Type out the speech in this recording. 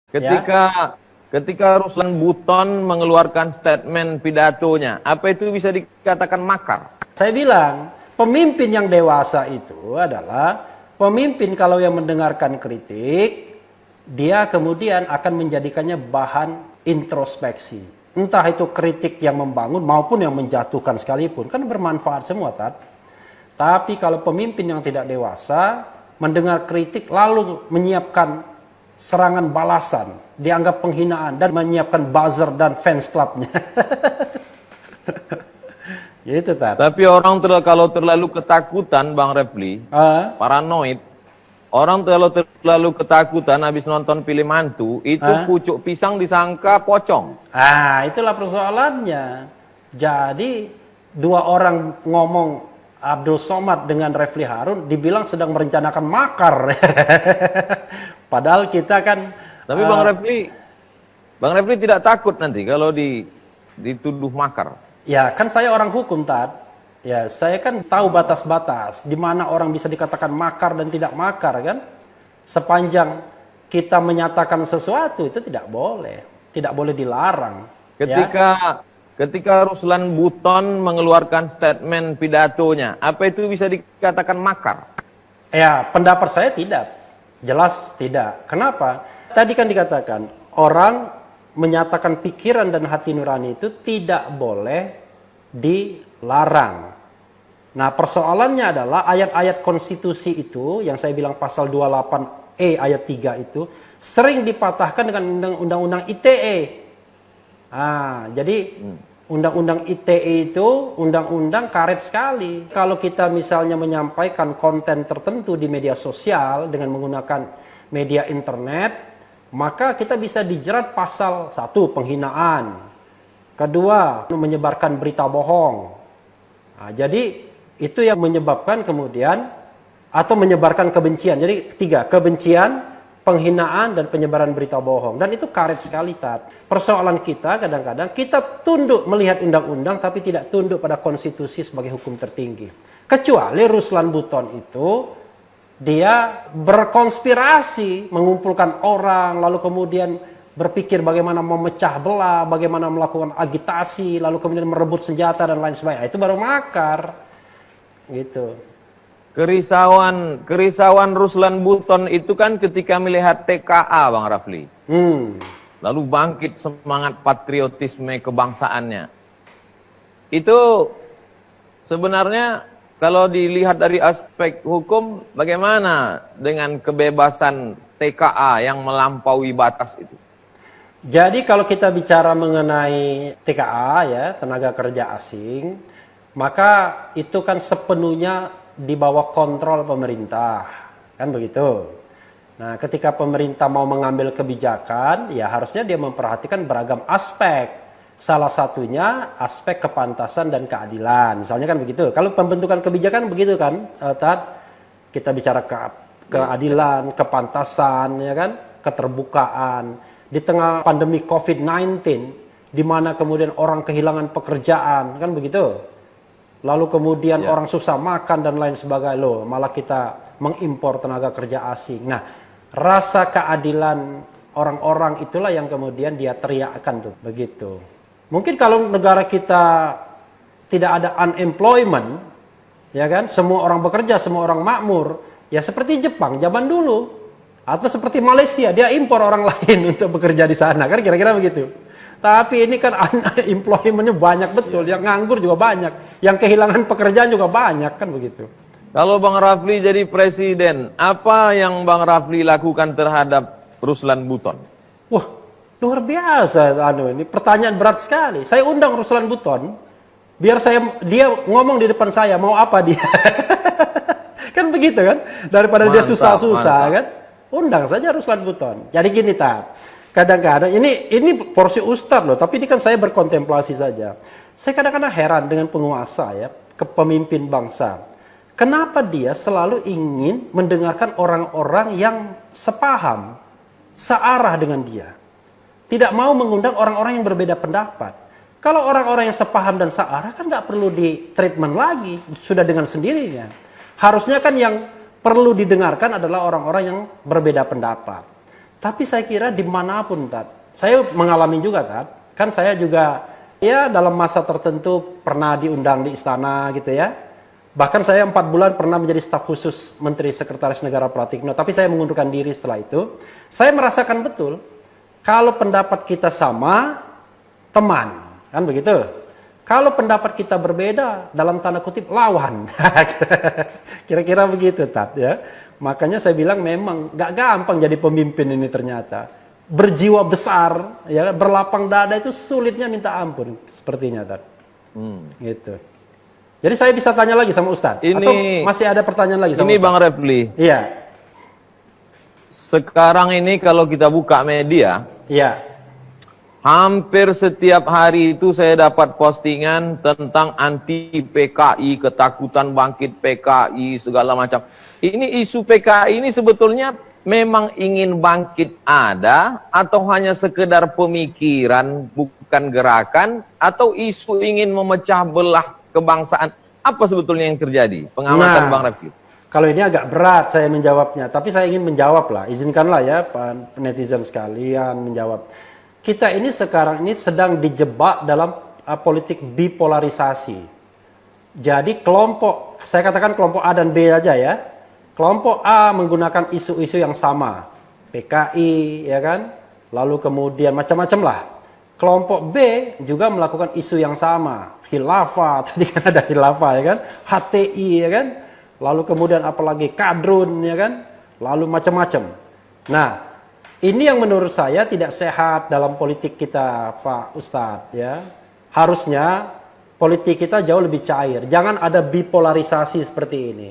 Ya, Ketika Ruslan Buton mengeluarkan statement pidatonya, apa itu bisa dikatakan makar? saya bilang pemimpin yang dewasa itu adalah pemimpin kalau yang mendengarkan kritik, dia kemudian akan menjadikannya bahan introspeksi. Entah itu kritik yang membangun maupun yang menjatuhkan sekalipun, kan bermanfaat semua, Tat. Tapi kalau pemimpin yang tidak dewasa mendengar kritik lalu menyiapkan serangan balasan, dianggap penghinaan dan menyiapkan buzzer dan fans clubnya. Gitu, Tat. Tapi kalau terlalu ketakutan, Bang Refli, paranoid, orang terlalu ketakutan habis nonton film hantu, itu pucuk pisang disangka pocong. Itulah persoalannya. Jadi dua orang ngomong Abdul Somad dengan Refli Harun dibilang sedang merencanakan makar. Padahal kita kan. Tapi Bang Refli tidak takut nanti kalau dituduh makar. Ya kan saya orang hukum, Tat. Ya saya kan tahu batas-batas di mana orang bisa dikatakan makar dan tidak makar kan. Sepanjang kita menyatakan sesuatu itu tidak boleh dilarang. Ketika Ruslan Buton mengeluarkan statement pidatonya, apa itu bisa dikatakan makar? Ya, pendapat saya tidak. Jelas tidak. Kenapa? Tadi kan dikatakan, orang menyatakan pikiran dan hati nurani itu tidak boleh dilarang. Nah, persoalannya adalah ayat-ayat konstitusi itu, yang saya bilang pasal 28E ayat 3 itu, sering dipatahkan dengan undang-undang ITE. Jadi undang-undang ITE itu undang-undang karet sekali. Kalau kita misalnya menyampaikan konten tertentu di media sosial dengan menggunakan media internet, maka kita bisa dijerat pasal 1 penghinaan, 2 menyebarkan berita bohong. Jadi itu yang menyebabkan kemudian atau menyebarkan kebencian. Jadi 3, kebencian, penghinaan dan penyebaran berita bohong. Dan itu karet sekali, Tat. Persoalan kita kadang-kadang kita tunduk melihat undang-undang tapi tidak tunduk pada konstitusi sebagai hukum tertinggi. Kecuali Ruslan Buton itu dia berkonspirasi mengumpulkan orang lalu kemudian berpikir bagaimana memecah belah, bagaimana melakukan agitasi, lalu kemudian merebut senjata dan lain sebagainya. Itu baru makar. Gitu. Kerisauan Ruslan Buton itu kan ketika melihat TKA, Bang Rafli. Lalu bangkit semangat patriotisme kebangsaannya. Itu sebenarnya kalau dilihat dari aspek hukum, bagaimana dengan kebebasan TKA yang melampaui batas itu? Jadi kalau kita bicara mengenai TKA ya, tenaga kerja asing, maka itu kan sepenuhnya di bawah kontrol pemerintah, kan begitu. Nah, ketika pemerintah mau mengambil kebijakan, ya harusnya dia memperhatikan beragam aspek. Salah satunya aspek kepantasan dan keadilan. Misalnya kan begitu. Kalau pembentukan kebijakan begitu kan, Tat, kita bicara keadilan, kepantasan, ya kan, keterbukaan. Di tengah pandemi COVID-19, di mana kemudian orang kehilangan pekerjaan, kan begitu. Lalu kemudian orang susah makan dan lain sebagainya, loh, malah kita mengimpor tenaga kerja asing. Nah, rasa keadilan orang-orang itulah yang kemudian dia teriakkan tuh, begitu. Mungkin kalau negara kita tidak ada unemployment, ya kan, semua orang bekerja, semua orang makmur, ya seperti Jepang zaman dulu, atau seperti Malaysia, dia impor orang lain untuk bekerja di sana, kan kira-kira begitu. Tapi ini kan unemployment-nya banyak betul, yang nganggur juga banyak, yang kehilangan pekerjaan juga banyak, kan begitu. Kalau Bang Rafli jadi presiden, apa yang Bang Rafli lakukan terhadap Ruslan Buton? Wah, luar biasa ini pertanyaan berat sekali. Saya undang Ruslan Buton, biar dia ngomong di depan saya, mau apa dia. Kan begitu kan? Daripada dia susah-susah kan? Undang saja Ruslan Buton. Jadi gini, Tat. Kadang-kadang ini porsi ustadz loh, tapi ini kan saya berkontemplasi saja. Saya kadang-kadang heran dengan penguasa ya, kepemimpin bangsa. Kenapa dia selalu ingin mendengarkan orang-orang yang sepaham, searah dengan dia. Tidak mau mengundang orang-orang yang berbeda pendapat. Kalau orang-orang yang sepaham dan searah kan nggak perlu di treatment lagi, sudah dengan sendirinya. Harusnya kan yang perlu didengarkan adalah orang-orang yang berbeda pendapat. Tapi saya kira dimanapun, Tat. Saya mengalami juga, Tat. Kan saya juga, ya dalam masa tertentu pernah diundang di istana gitu ya. Bahkan saya 4 bulan pernah menjadi staf khusus Menteri Sekretaris Negara Pratikno. Tapi saya mengundurkan diri setelah itu. Saya merasakan betul, kalau pendapat kita sama, teman. Kan begitu? Kalau pendapat kita berbeda, dalam tanda kutip, lawan. Kira-kira begitu, Tat. Ya. Makanya saya bilang memang gak gampang jadi pemimpin ini ternyata. Berjiwa besar, ya, berlapang dada itu sulitnya minta ampun sepertinya, Tat. Gitu. Jadi saya bisa tanya lagi sama Ustadz? Atau masih ada pertanyaan lagi sama Ini Ustadz? Bang Refli. Iya. Sekarang ini kalau kita buka media, Iya. hampir setiap hari itu saya dapat postingan tentang anti PKI, ketakutan bangkit PKI, segala macam. Ini isu PKI ini sebetulnya memang ingin bangkit ada, atau hanya sekedar pemikiran, bukan gerakan, atau isu ingin memecah belah kebangsaan? Apa sebetulnya yang terjadi? Pengamatan Bang Refli. Kalau ini agak berat saya menjawabnya, tapi saya ingin menjawab lah. Izinkanlah ya Pak netizen sekalian menjawab. Kita ini sekarang ini sedang dijebak dalam politik bipolarisasi. Jadi kelompok, saya katakan kelompok A dan B aja ya. Kelompok A menggunakan isu-isu yang sama, PKI, ya kan? Lalu kemudian macam-macam lah. Kelompok B juga melakukan isu yang sama, khilafah, tadi kan ada khilafah, ya kan? HTI, ya kan? Lalu kemudian apalagi kadrun, ya kan? Lalu macam-macam. Nah, ini yang menurut saya tidak sehat dalam politik kita, Pak Ustadz, ya. Harusnya politik kita jauh lebih cair. Jangan ada bipolarisasi seperti ini.